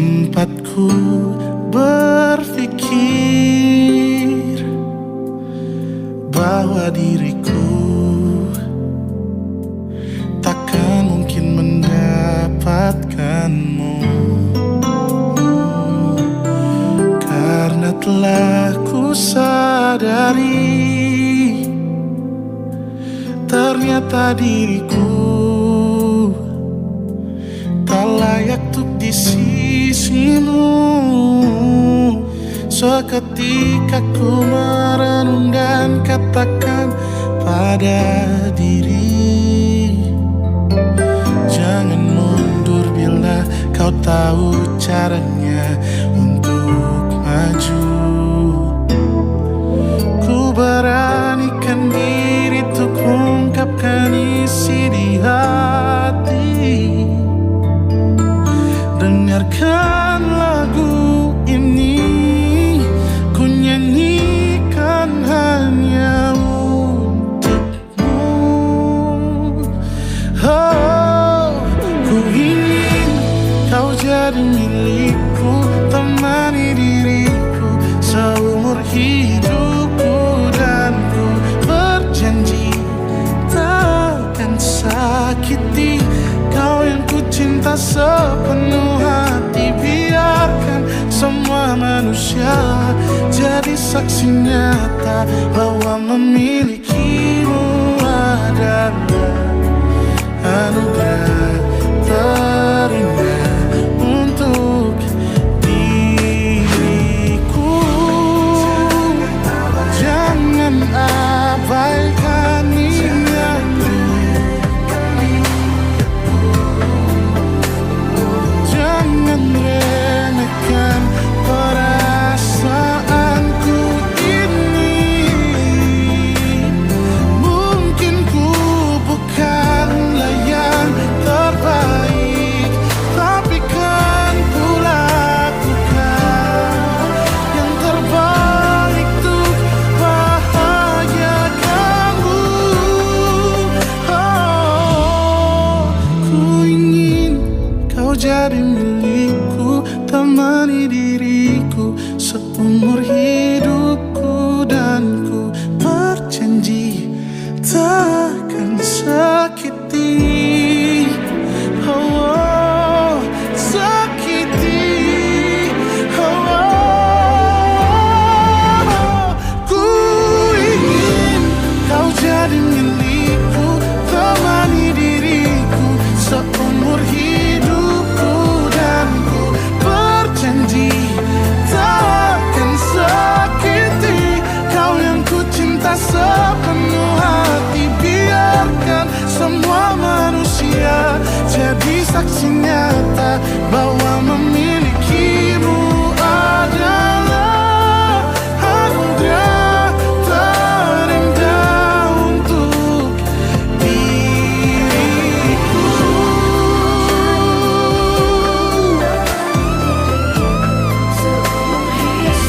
Tempatku berpikir bahwa diriku takkan mungkin mendapatkanmu, karena telah ku sadari ternyata diriku tak layak untuk di sisimu. Seketika ku merenung dan katakan pada diri, jangan mundur bila kau tahu caranya untuk maju. Ku beranikan diri untuk ungkapkan isi di hati. Dengarkan lagu ini, ku nyanyikan hanya untukmu. Oh, ku ingin kau jadi milikku, temani diriku seumur hidupku, dan ku berjanji takkan sakiti kau yang ku cinta sepenuh hati. Biarkan semua manusia jadi saksi nyata bahwa memilikimu adalah anugerah terindah untuk diriku. Jangan abaikan niatku, jangan remehkan perasaanku ini. Mungkin ku bukanlah yang terbaik, tapi kan ku lakukan yang terbaik untuk bahagiakanmu. Oh, ku ingin kau jadi milikku, temani diriku seumur hidupku, dan ku berjanji takkan sakiti, oh, sakiti, oh. Ku ingin kau jadi milikku, temani diriku seumur hidupku, dan ku berjanji takkan sakiti kau yang ku cinta sepenuh hati. Biarkan semua manusia jadi saksi nyata bahwa memilikimu adalah anugerah terindah untuk diriku.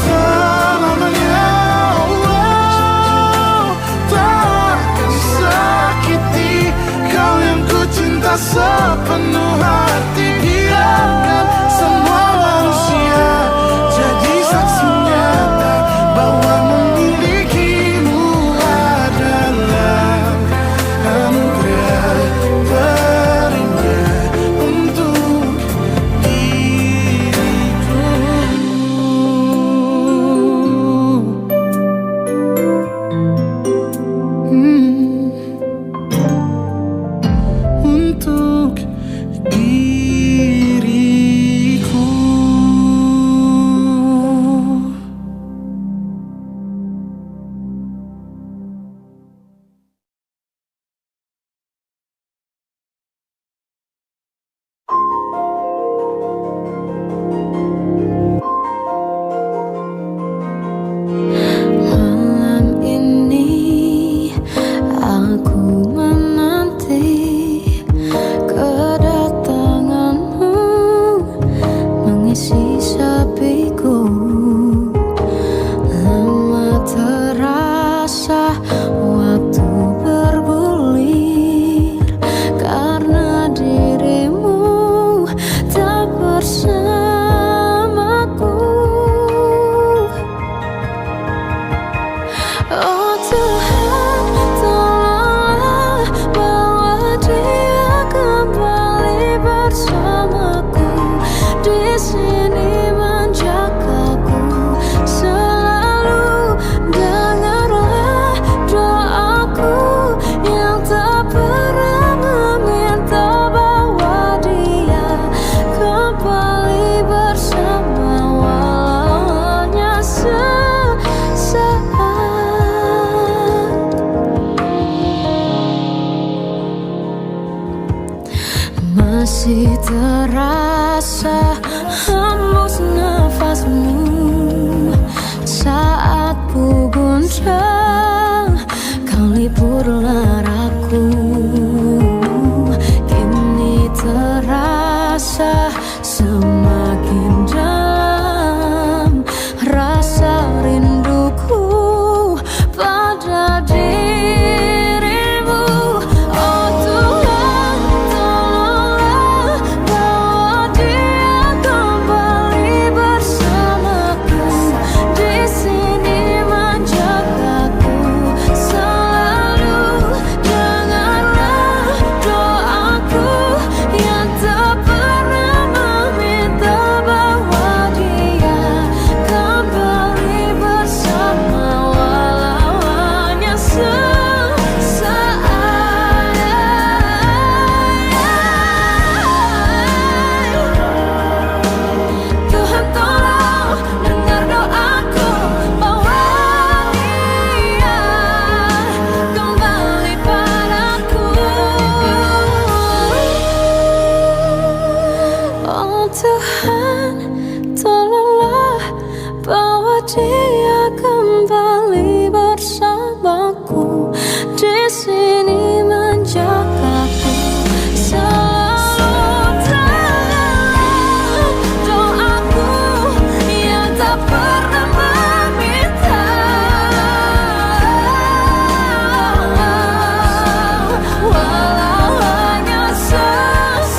Selamanya, oh, takkan sakiti kau yang ku cinta sepenuh hati. Biarkan semua manusia jadi saksi nyata bahwa memilikimu adalah anugerah terindah untuk diriku. Untuk diriku. Malam ini aku menanti kedatanganmu, mengisi sepiku. Lama terasa waktu bergulir, karena dirimu tak bersama. sini menjagaku selalu. Dengarlah doaku yang tak pernah meminta bawa dia kembali bersama walau hanya sesaat. Masih terasa hembus nafasmu saat ku guncang, kau liburlah raku. Kini terasa semakin dalam rasa rinduku pada dirimu. Oh Tuhan, tolonglah bawa dia kembali bersamaku, di sini menjagaku selalu. Dengarlah doaku yang tak pernah meminta bawa dia kembali bersama walau hanya sesaat. Tuhan tolong dengar doaku, bawa dia kembali padaku. Oh Tuhan, tolonglah bawa dia kembali bersamaku, di sini menjagaku selalu. Dengarlah doaku yang tak pernah meminta walau hanya sesaat.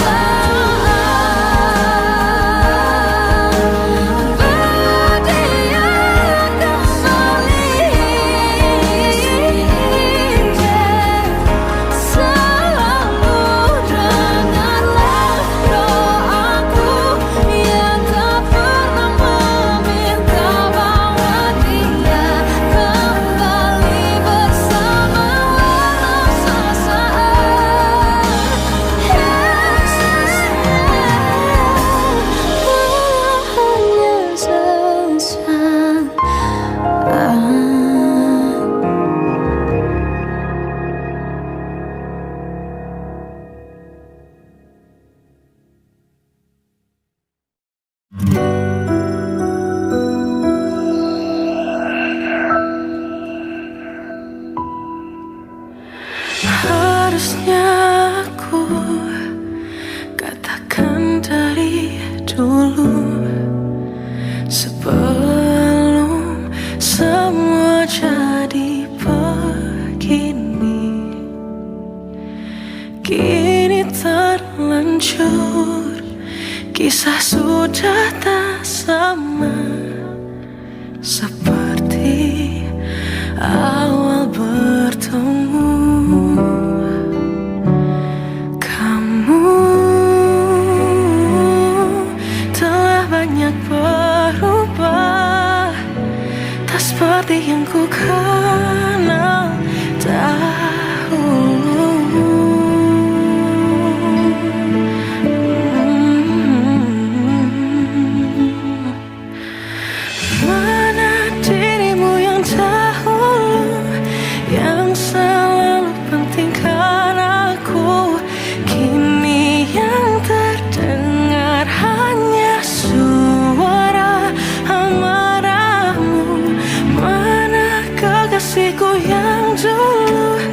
Bawa dia kembali selalu. Dengarlah doaku yang tak pernah meminta bawa dia kembali bersama walau sesaat. Walau hanya sesaat. Harusnya aku katakan dari dulu, sebelum semua jadi begini. Kini terlanjur, kisah sudah tak sama seperti awal bertemu. Kamu telah banyak berubah, tak seperti yang ku kenal dahulu. Mana dirimu yang dahulu, yang selalu pentingkan aku. Kini yang terdengar hanya suara amarahmu. Mana kekasihku yang dulu,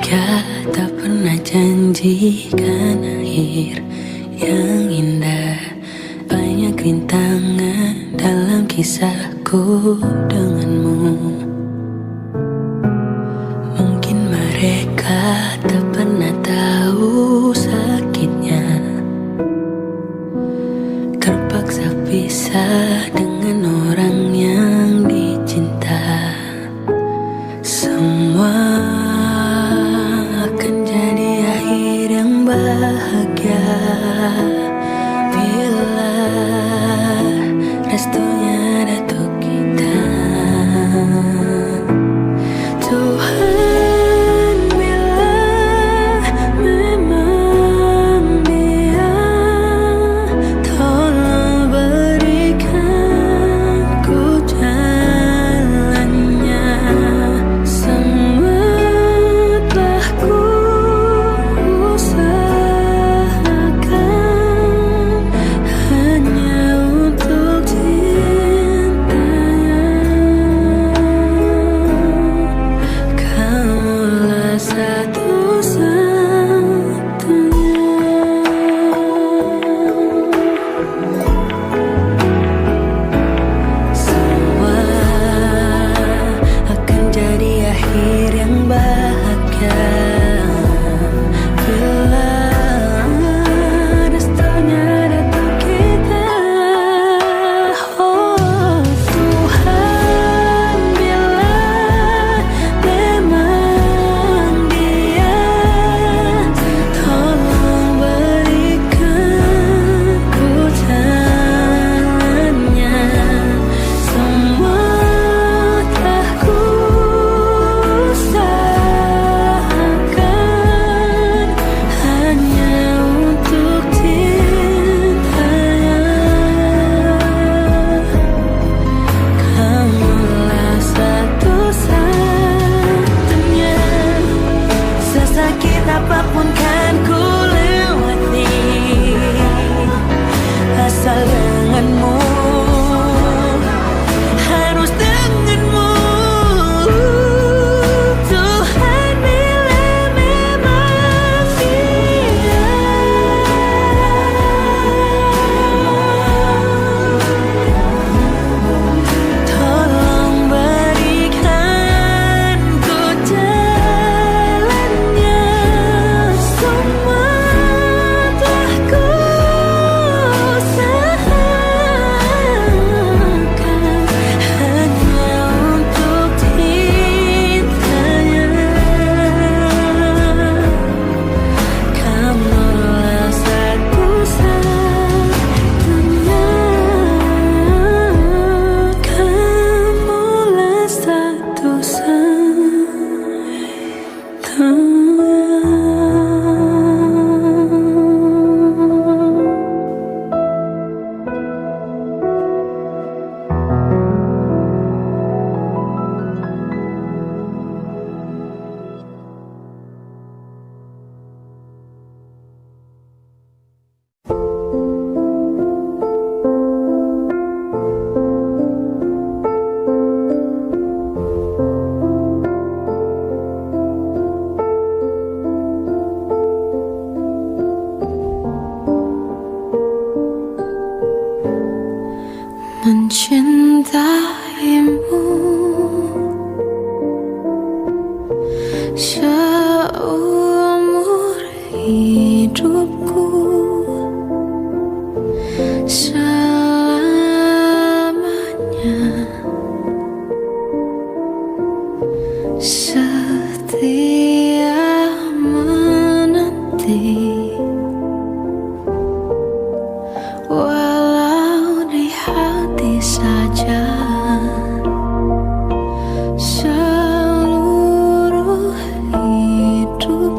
bahagia tak pernah janjikan akhir yang indah. Banyak rintangan dalam kisahku denganmu. Mungkin mereka tak pernah tahu sakitnya terpaksa pisah dengan orang yang dicinta. Semua akan jadi akhir yang bahagia bila restunya datuk kita. Tuhan, bila memang dia, tolong berikan ku jalannya. Semua telah ku usahakan hanya untuk cintanya. Kamulah satu-satunya. Semua akan jadi akhir yang bahagia bila restunya datuk kita. Oh Tuhan, bila memang dia, tolong berikan ku jalannya. Semua telah ku usahakan hanya untuk cintanya. Kamulah satu-satunya. Sesakit apapun kan ku lewati, asal denganmu, harus denganmu. Tuhan, bila memang dia, tolong berikan ku jalannya. Semua telah ku usahakan hanya untuk cintanya. Kamulah satu-satunya. Kamulah mencintaimu seumur hidupku, selamanya setia menanti. Walau di hati saja seluruh hidup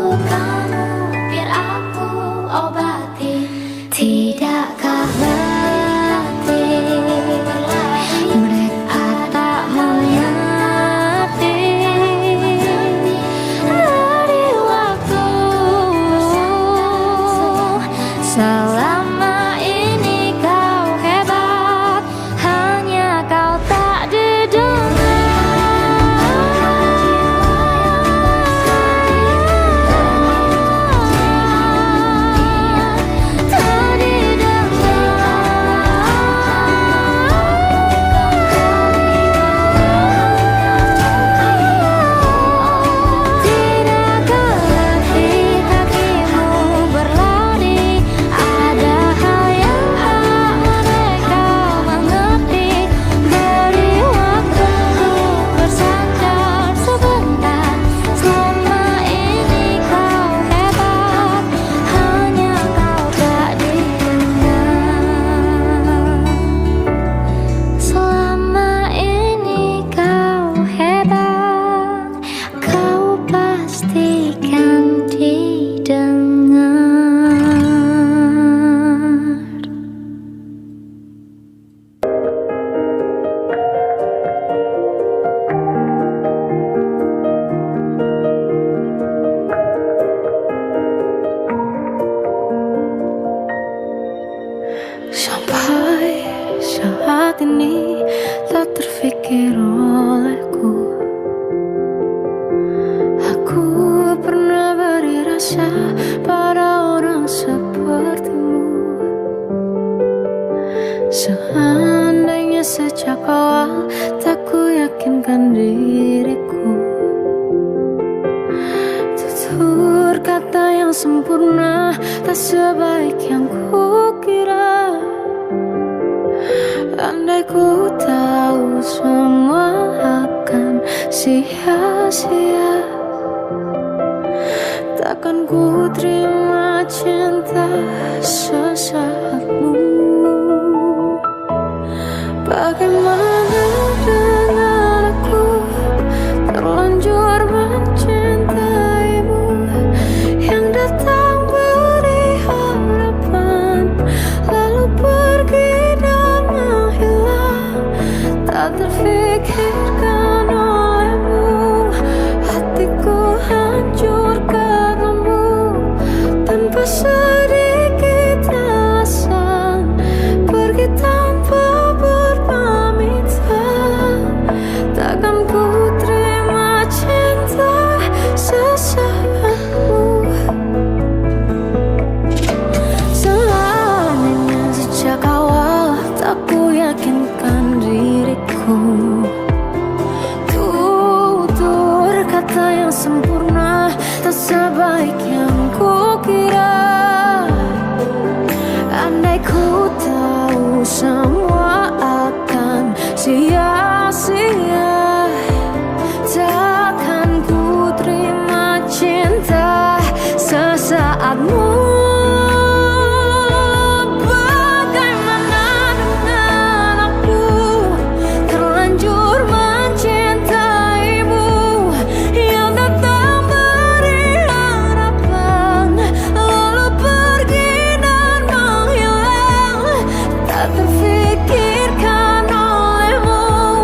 lukamu biar aku obati. Tidakkah letih mereka tak mengerti dari waktu. Selama ini kau hebat, hanya kau tak Sampai saat ini tak terfikir olehku. Aku pernah beri rasa pada orang sepertimu. Seandainya sejak awal tak ku yakinkan diriku, tutur kata yang sempurna tak sebaik yang kukira. Andai ku tahu semua akan sia-sia, takkan ku terima cinta sesaatmu. Bagaimana dengan aku terlanjur mencintaimu, yang datang beri harapan lalu pergi dan menghilang. Tak terfikirkan olehmu, hatiku hancur karenamu. Tanpa sedikit alasan pergi tanpa berpamitan, takkan ku terima cinta sesaatmu. Seandainya sejak awal tak ku yakinkan diriku, tutur kata yang sempurna tak sebaik yang kukira. Andai ku tahu semua akan sia-sia, takkan ku terima cinta sesaatmu. Bagaimana dengan aku terlanjur mencintaimu, yang datang beri harapan lalu pergi dan menghilang. Tak terfikirkan olehmu,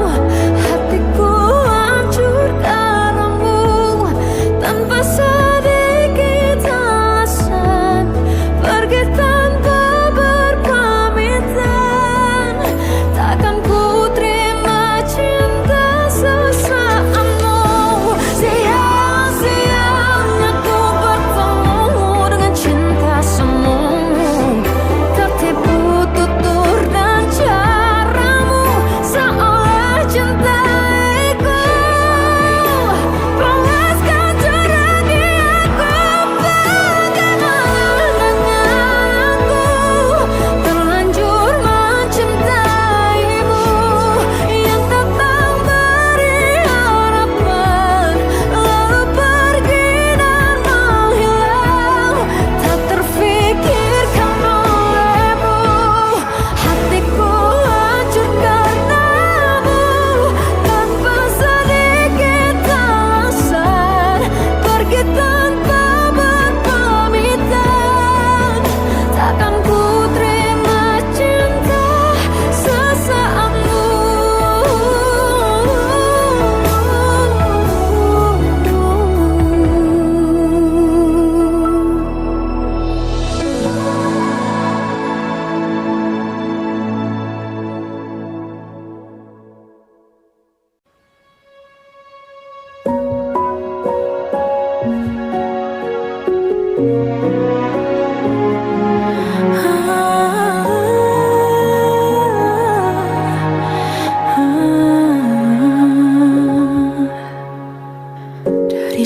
Dari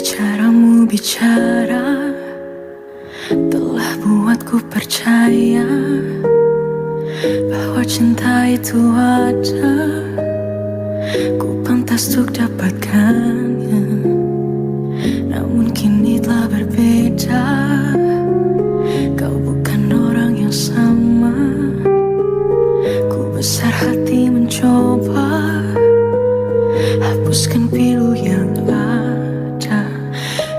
caramu bicara telah buatku percaya bahwa cinta itu ada, ku pantas untuk dapatkannya. Namun kini telah berbeda, kau bukan orang yang sama. Ku besar hati mencoba hapuskan pilu yang ada.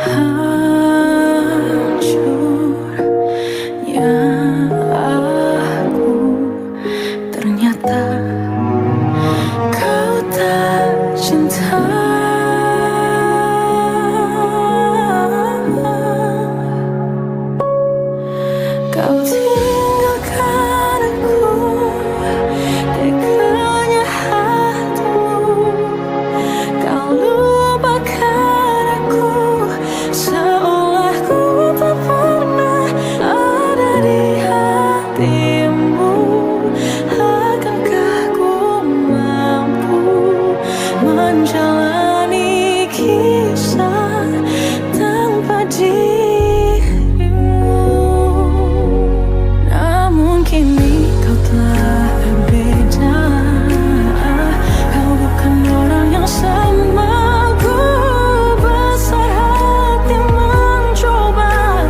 Hancurnya aku, ternyata kau tak cinta. Kau tinggalkan aku, teganya hatimu. Kau lupakan aku, seolah ku tak pernah ada di hatimu. Akankah ku mampu menjalani kisah tanpa dirimu? Namun kini kau telah berbeda, kau bukan orang yang sama. Ku besar hati mencoba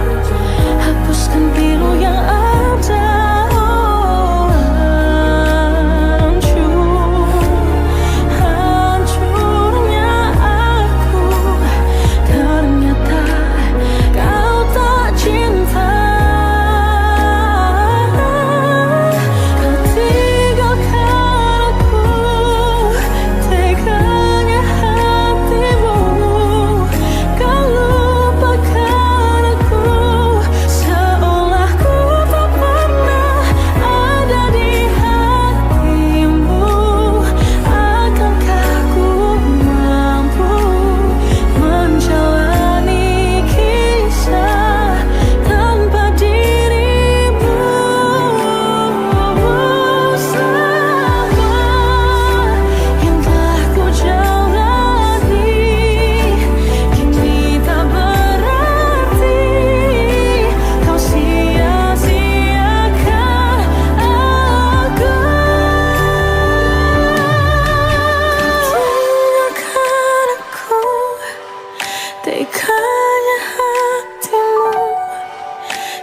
hapuskan pilu yang ada. Hancurnya aku, ternyata kau tak cinta. Kau tinggalkan aku, teganya hatimu. Kau lupakan aku, seolah ku tak pernah ada di hatimu. Akankah ku mampu menjalani kisah tanpa dirimu? Sabar yang telah ku jalani kini tak berarti. Kau sia-siakan aku. Tinggalkan aku, teganya hatimu.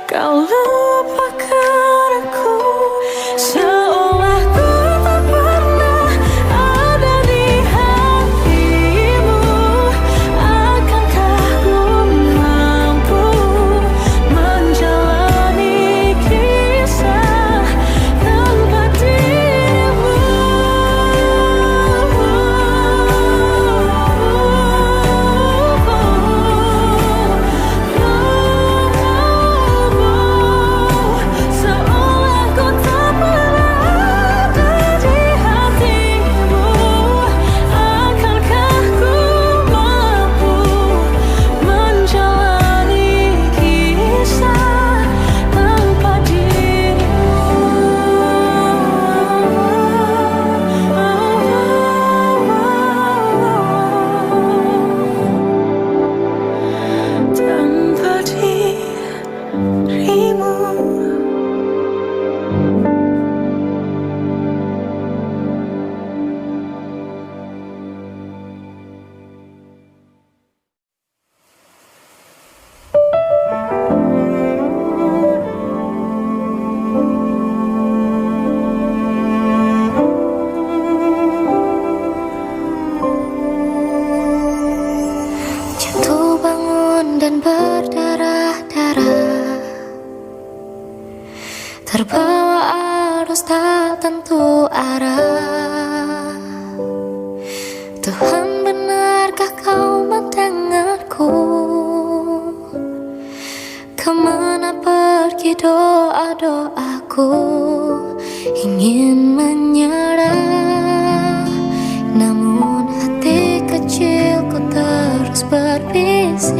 Kau lupakan aku, seolah ku tak pernah ada di hatimu. Akankah ku mampu menjalani kisah tanpa dirimu? Seolah ku tak pernah ada di hatimu. Akankah ku mampu menjalani kisah tanpa dirimu? Tanpa dirimu. Jatuh bangun dan berdarah-darah, terbawa arus tak tentu arah. Tuhan, benarkah kau mendengarku? Kemana pergi doa-doaku? Ingin menyerah, namun hati kecilku terus berbisik.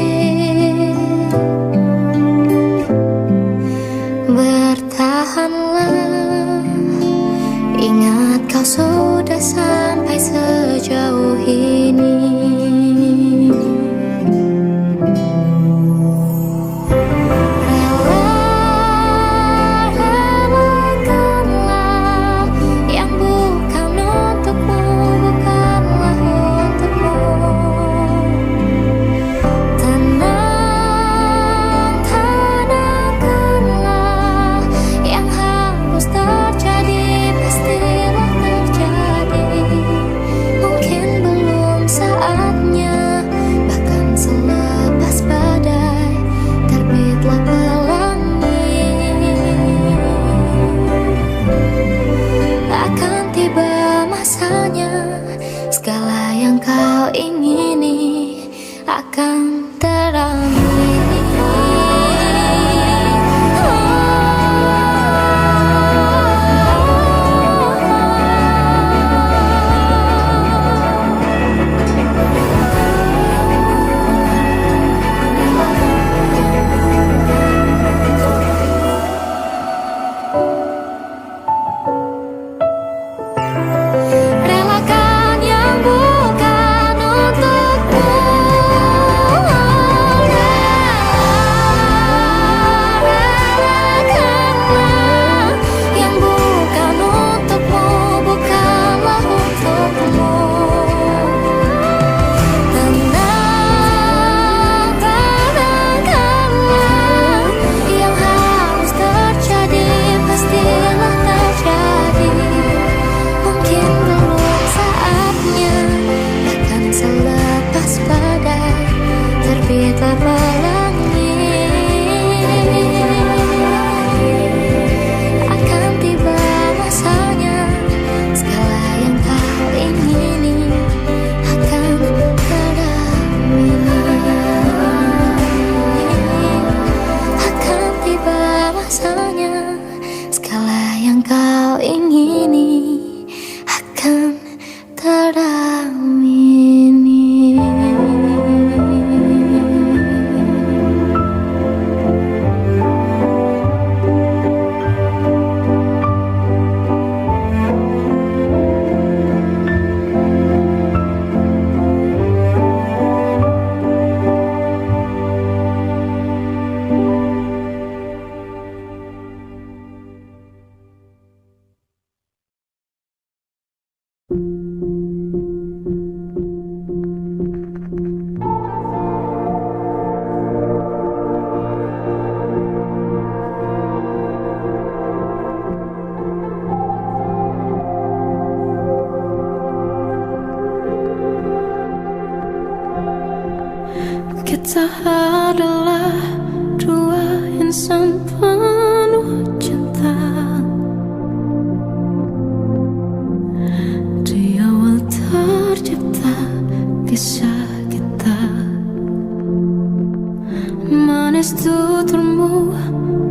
tuturmu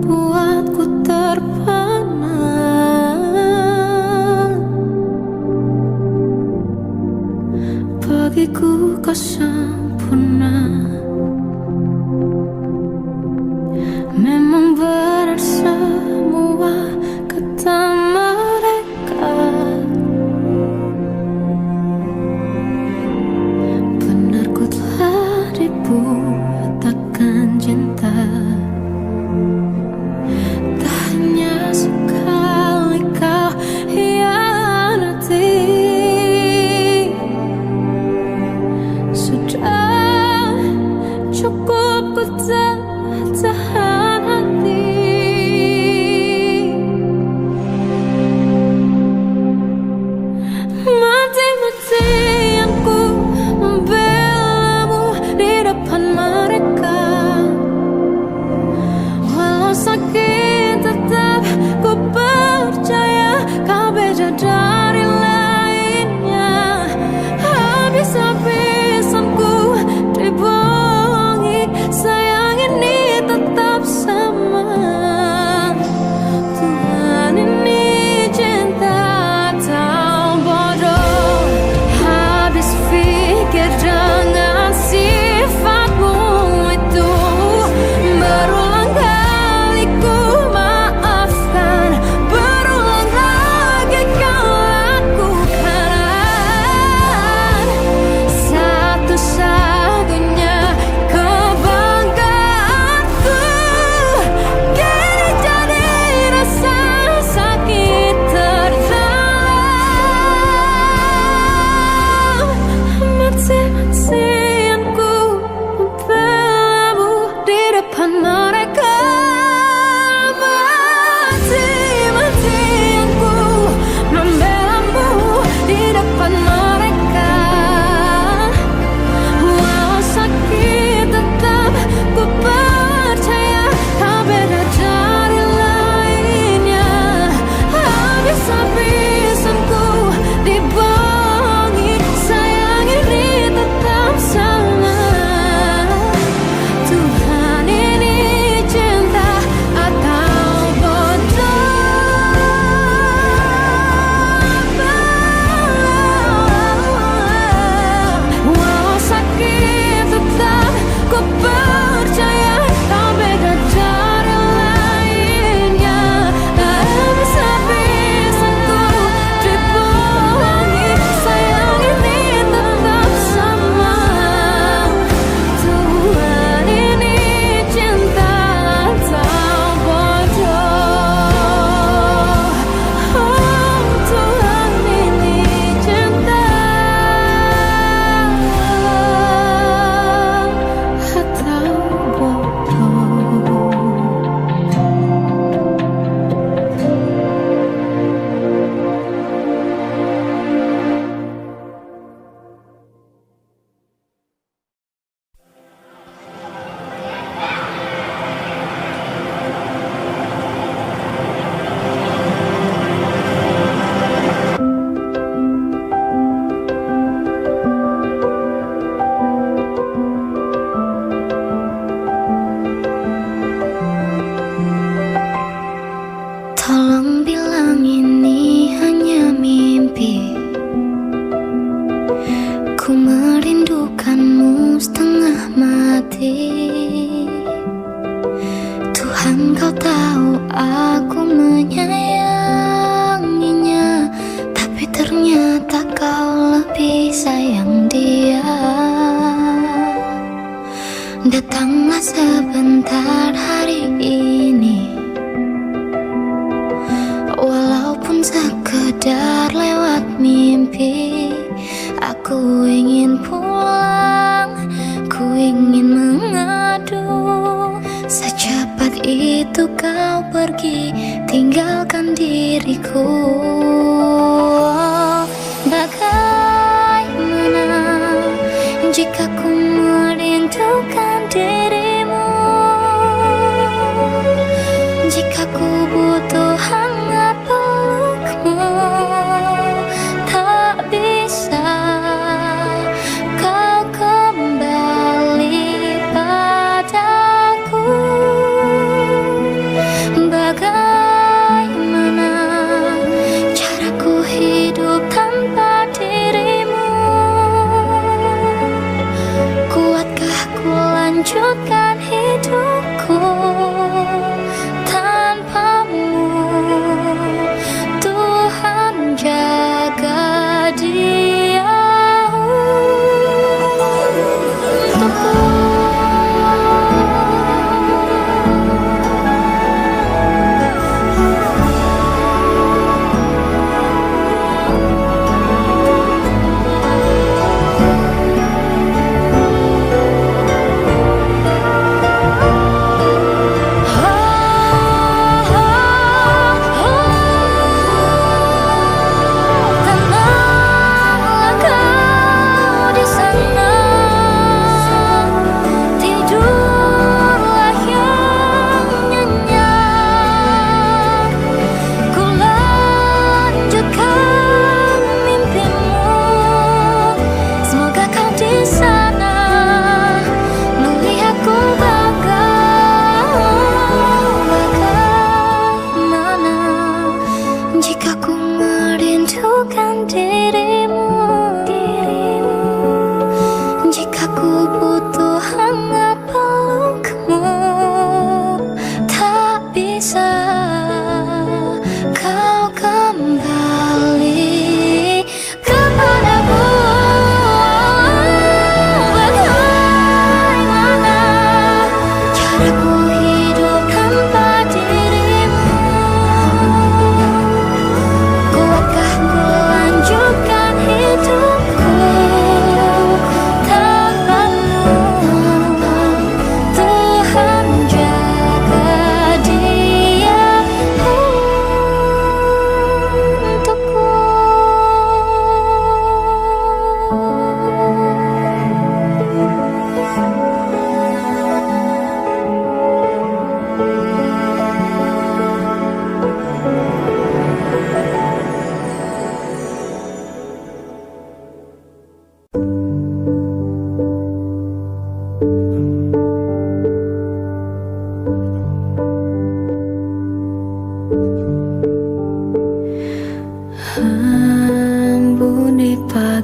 buatku terpana. Bagiku kau sempurna. Memang benar semua kata mereka. Benar ku telah dibuatakan cinta. Tak hanya sekali kau hianati. Sudah cukup ku tahan hati. Mati-matian ku membelamu di depan mereka. Walau sakit tetap ku percaya kau beda dari lainnya. Habis-habisan ku dibohongi, sayang ini tetap sama. Tuhan ini cinta atau bodoh. Habis pikir dengan sifatmu itu. Berulang kali ku maafkan, berulang lagi kau lakukan. Satu-satunya kebanggaanku kini jadi rasa sakit terdalam. Mati-matian ku membelamu di depan mereka. Mati-matian ku membelamu di depan mereka. Walau sakit tetap ku percaya kau beda dari lainnya. Habis-habisan ku dibohongi, sayang ini tetap sama. Tuhan ini cinta atau bodoh. Walau sakit tetap ku percaya kau beda dari lainnya. Habis-habisan ku dibohongi, sayang ini tetap sama. Tuhan ini cinta atau bodoh. Oh, Tuhan ini cinta atau bodoh. Tolong bilang ini hanya mimpi. Ku merindukanmu setengah mati. Tuhan, kau tahu aku menyayanginya, tapi ternyata kau lebih sayang dia. Datanglah sebentar hari ini, walaupun sekedar lewat mimpi. Aku ingin pulang, ku ingin mengadu. Secepat itu kau pergi, tinggalkan diriku. Bagaimana jika ku merindukan dirimu? Jika ku butuh hangat pelukmu, tak bisa kau kembali padaku.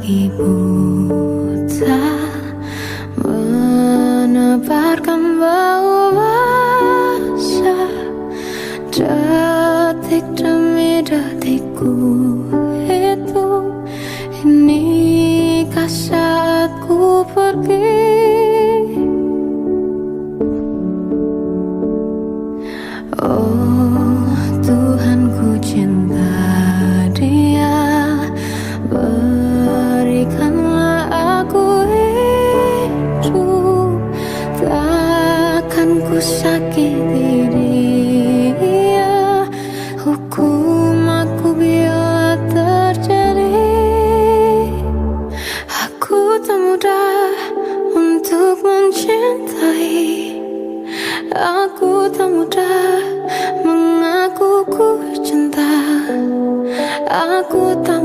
lagi buta, menebarkan bau basah. Detik demi detikku hitung, inikah saatku pergi? Oh Tuhan, ku cinta dia, berikanlah aku hidup. Takkan ku sakiti dia, hukum aku bila terjadi. Aku tak mudah untuk mencintai, aku tak mudah mengaku ku cinta, aku tak